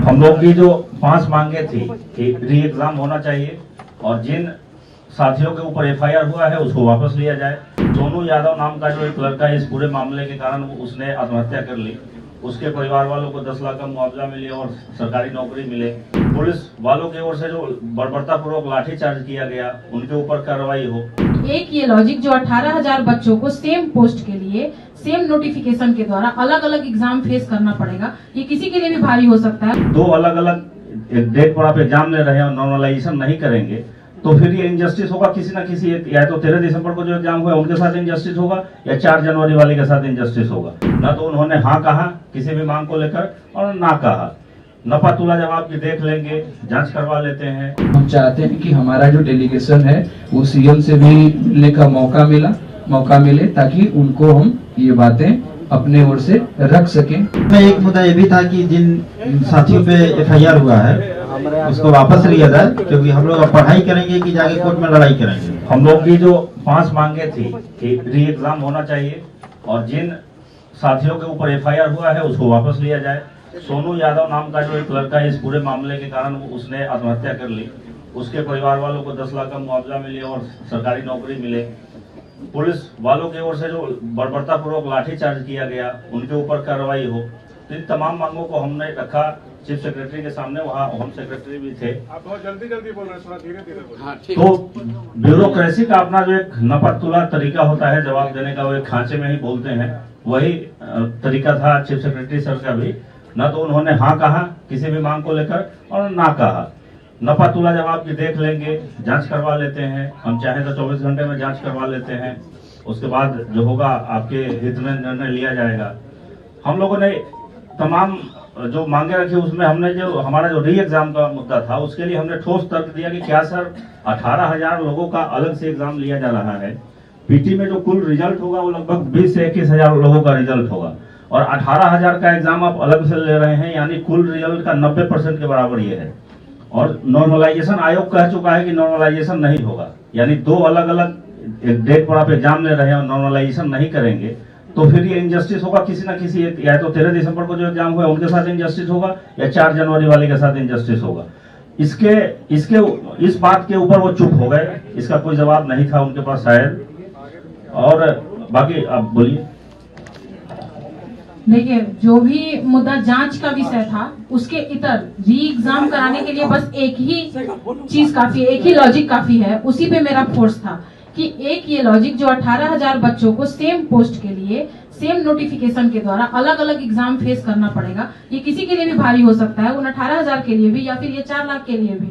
हम लोग की जो 5 मांगे थी कि री एग्जाम होना चाहिए और जिन साथियों के ऊपर एफआईआर हुआ है उसको वापस लिया जाए। सोनू यादव नाम का जो एक लड़का इस पूरे मामले के कारण उसने आत्महत्या कर ली, उसके परिवार वालों को 10 लाख का मुआवजा मिले और सरकारी नौकरी मिले। पुलिस वालों की ओर से जो बर्बरतापूर्वक लाठीचार्ज किया गया उनके ऊपर कार्रवाई हो। एक ये लॉजिक जो 18,000 बच्चों को सेम पोस्ट के लिए सेम नोटिफिकेशन के द्वारा अलग अलग एग्जाम फेस करना पड़ेगा, ये किसी के लिए भी भारी हो सकता है। 2 अलग अलग डेट पर आप एग्जाम ले रहे हैं और नॉर्मलाइजेशन नहीं करेंगे तो फिर ये इंजस्टिस होगा किसी ना किसी, या तो 13 दिसंबर को जो एग्जाम हुआ उनके साथ इंजस्टिस होगा या 4 जनवरी वाले के साथ इंजस्टिस होगा। ना तो उन्होंने हाँ कहा किसी भी मांग को लेकर और ना कहा। नफा तुला जवाब की देख लेंगे, जांच करवा लेते हैं। हम चाहते हैं कि हमारा जो डेलीगेशन है वो सीएम से भी मिलने का मौका मिले ताकि उनको हम ये बातें अपने ओर से रख सकें। एक मुद्दा ये भी था कि जिन साथियों पे एफआईआर हुआ है उसको वापस लिया जाए, क्योंकि हम लोग अब पढ़ाई करेंगे कि जाके कोर्ट में लड़ाई करेंगे। हम लोग की जो 5 मांगे थी कि री एग्जाम होना चाहिए और जिन साथियों के ऊपर एफआईआर हुआ है उसको वापस लिया जाए। सोनू यादव नाम का जो एक लड़का इस पूरे मामले के कारण उसने आत्महत्या कर ली, उसके परिवार वालों को 10 लाख का मुआवजा मिले और सरकारी नौकरी मिले। पुलिस वालों की ओर से जो बर्बरतापूर्वक लाठीचार्ज किया गया उनके ऊपर कार्रवाई हो। इन तमाम मांगों को हमने रखा चीफ सेक्रेटरी के सामने, वहाँ होम सेक्रेटरी भी थे। आप बहुत जल्दी बोल रहे हैं, थोड़ा धीरे बोलिए। तो ब्यूरोक्रेसी का अपना जो एक नपतुला तरीका होता है जवाब देने का, वो एक खांचे में ही बोलते हैं, वही तरीका था चीफ सेक्रेटरी सर का भी। न तो उन्होंने हाँ कहा किसी भी मांग को लेकर और ना कहा। नफा तुला जवाब की देख लेंगे, जांच करवा लेते हैं। हम चाहे तो 24 घंटे में जांच करवा लेते हैं, उसके बाद जो होगा आपके हित में निर्णय लिया जाएगा। हम लोगों ने तमाम जो मांगे रखी उसमें हमने जो हमारा जो री एग्जाम का मुद्दा था उसके लिए हमने ठोस तर्क दिया कि क्या सर 18,000 लोगों का अलग से एग्जाम लिया जा रहा है। पीटी में जो कुल रिजल्ट होगा वो लगभग 20 से 21,000 लोगों का रिजल्ट होगा और 18,000 का एग्जाम आप अलग से ले रहे हैं, यानी कुल रिजल्ट का 90% के बराबर ये है। और नॉर्मलाइजेशन आयोग कह चुका है कि नॉर्मलाइजेशन नहीं होगा, यानी 2 अलग अलग डेट पर आप एग्जाम ले रहे हैं और नॉर्मलाइजेशन नहीं करेंगे तो फिर ये इंजस्टिस होगा किसी ना किसी, या तो 13 दिसंबर को जो एग्जाम हुआ उनके साथ इंजस्टिस होगा या 4 जनवरी वाले के साथ इंजस्टिस होगा। इस बात के ऊपर वो चुप हो गए, इसका कोई जवाब नहीं था उनके पास शायद। और बाकी आप बोलिए। देखिए, जो भी मुद्दा जांच का विषय था उसके इतर री एग्जाम कराने के लिए बस एक ही चीज काफी है, एक ही लॉजिक काफी है। उसी पे मेरा फोर्स था कि एक ये लॉजिक जो 18,000 बच्चों को सेम पोस्ट के लिए सेम नोटिफिकेशन के द्वारा अलग अलग एग्जाम फेस करना पड़ेगा, ये किसी के लिए भी भारी हो सकता है, उन 18,000 के लिए भी या फिर ये 4 लाख के लिए भी।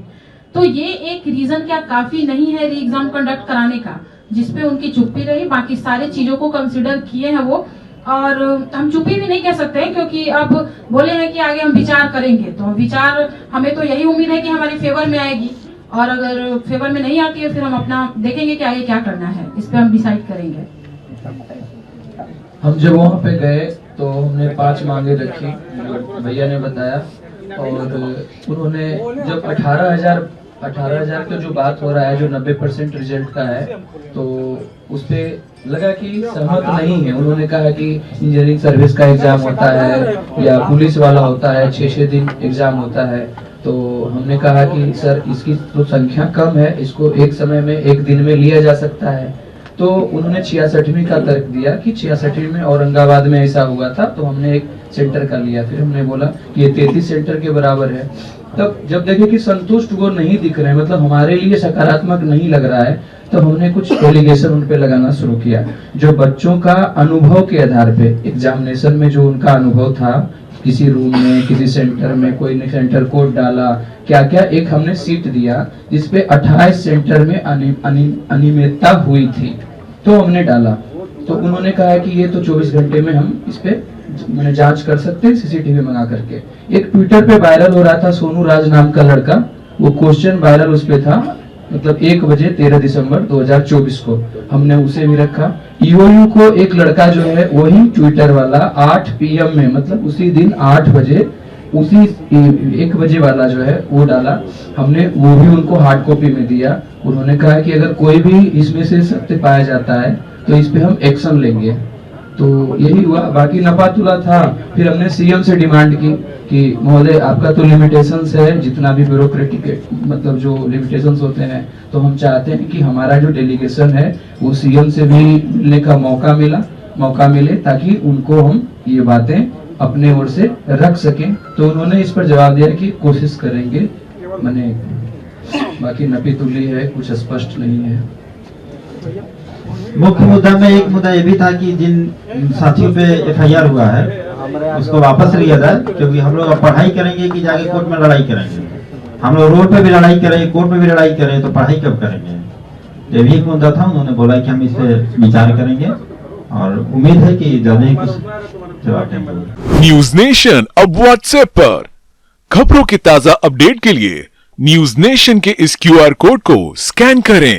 तो ये एक रीजन क्या काफी नहीं है री एग्जाम कंडक्ट कराने का, जिसपे उनकी चुप्पी रही। बाकी सारे चीजों को कंसिडर किए हैं वो, और हम चुप्पी भी नहीं कह सकते हैं क्योंकि अब बोले हैं कि आगे हम विचार करेंगे। तो विचार हमें तो यही उम्मीद है कि हमारे फेवर में आएगी, और अगर फेवर में नहीं आती है फिर हम अपना देखेंगे कि आगे क्या करना है, इस पे हम डिसाइड करेंगे। हम जब वहाँ पे गए तो हमने 5 मांगे रखी जो भैया ने बताया, और उन्होंने जब 18,000 का जो बात हो रहा है जो 90% रिजल्ट का है, तो उस पे लगा कि सहमत नहीं है। उन्होंने कहा कि इंजीनियरिंग सर्विस का एग्जाम होता है या पुलिस वाला होता है, 6 दिन एग्जाम होता है। तो हमने कहा कि सर इसकी तो संख्या कम है, इसको एक समय में एक दिन में लिया जा सकता है। तो उन्होंने 66वीं का तर्क दिया कि 66 में औरंगाबाद में ऐसा हुआ था, तो हमने एक सेंटर का लिया। फिर हमने बोला कि ये 33 सेंटर के बराबर है। तब जब देखे कि संतुष्ट वो नहीं दिख रहे, मतलब हमारे लिए सकारात्मक नहीं लग रहा है, तो हमने कुछ एलिगेशन उन पे लगाना शुरू किया। जो बच्चों का अनुभव के आधार पे एग्जामिनेशन में जो उनका अनुभव था, किसी रूम में किसी सेंटर में कोई ने सेंटर कोड डाला, क्या क्या एक हमने सीट दिया जिसपे 28 सेंटर में अनियमितता हुई थी, तो हमने डाला। तो उन्होंने कहा कि ये तो 24 घंटे में हम इस पे मैंने जांच कर सकते हैं सीसीटीवी मंगा करके। एक ट्विटर पे वायरल हो रहा था सोनू राज नाम का लड़का, वो क्वेश्चन वायरल उस पे था, मतलब 1 बजे 13 दिसंबर 2024 को हमने उसे भी रखा। ईओयू को एक लड़का जो है वही ट्विटर वाला 8 PM में, मतलब उसी दिन 8 बजे उसी 1 बजे वाला जो है वो डाला, हमने वो भी उनको हार्ड कॉपी में दिया। उन्होंने कहा कि अगर कोई भी इसमें से सत्य पाया जाता है तो इस पे हम एक्शन लेंगे। तो यही हुआ। बाकी नपा तुला था, फिर हमने सीएम से डिमांड की कि महोदय आपका तो लिमिटेशंस है, जितना भी ब्यूरोक्रेटिक मतलब जो लिमिटेशंस होते हैं, तो हम चाहते हैं कि हमारा जो डेलीगेशन है वो सीएम से भी मिलने का मौका मिले, ताकि उनको हम ये बातें अपने ओर से रख सकें। तो उन्होंने इस पर जवाब दिया कि कोशिश करेंगे, मैंने बाकी नपी तुली है, कुछ स्पष्ट नहीं है। मुख्य मुद्दा में एक मुद्दा ये भी था कि जिन साथियों पे एफआईआर हुआ है उसको वापस लिया जाए, क्योंकि हम लोग अब पढ़ाई करेंगे कि जाके कोर्ट में लड़ाई करेंगे। हम लोग रोड पे भी लड़ाई करें, कोर्ट में भी लड़ाई करें, तो पढ़ाई कब करेंगे? ये भी एक मुद्दा था। उन्होंने बोला कि हम इस पे विचार करेंगे और उम्मीद है कि जल्द ही कुछ जवाब देंगे। न्यूज नेशन अब व्हाट्सएप पर खबरों के ताजा अपडेट के लिए न्यूज नेशन के इस QR कोड को स्कैन करें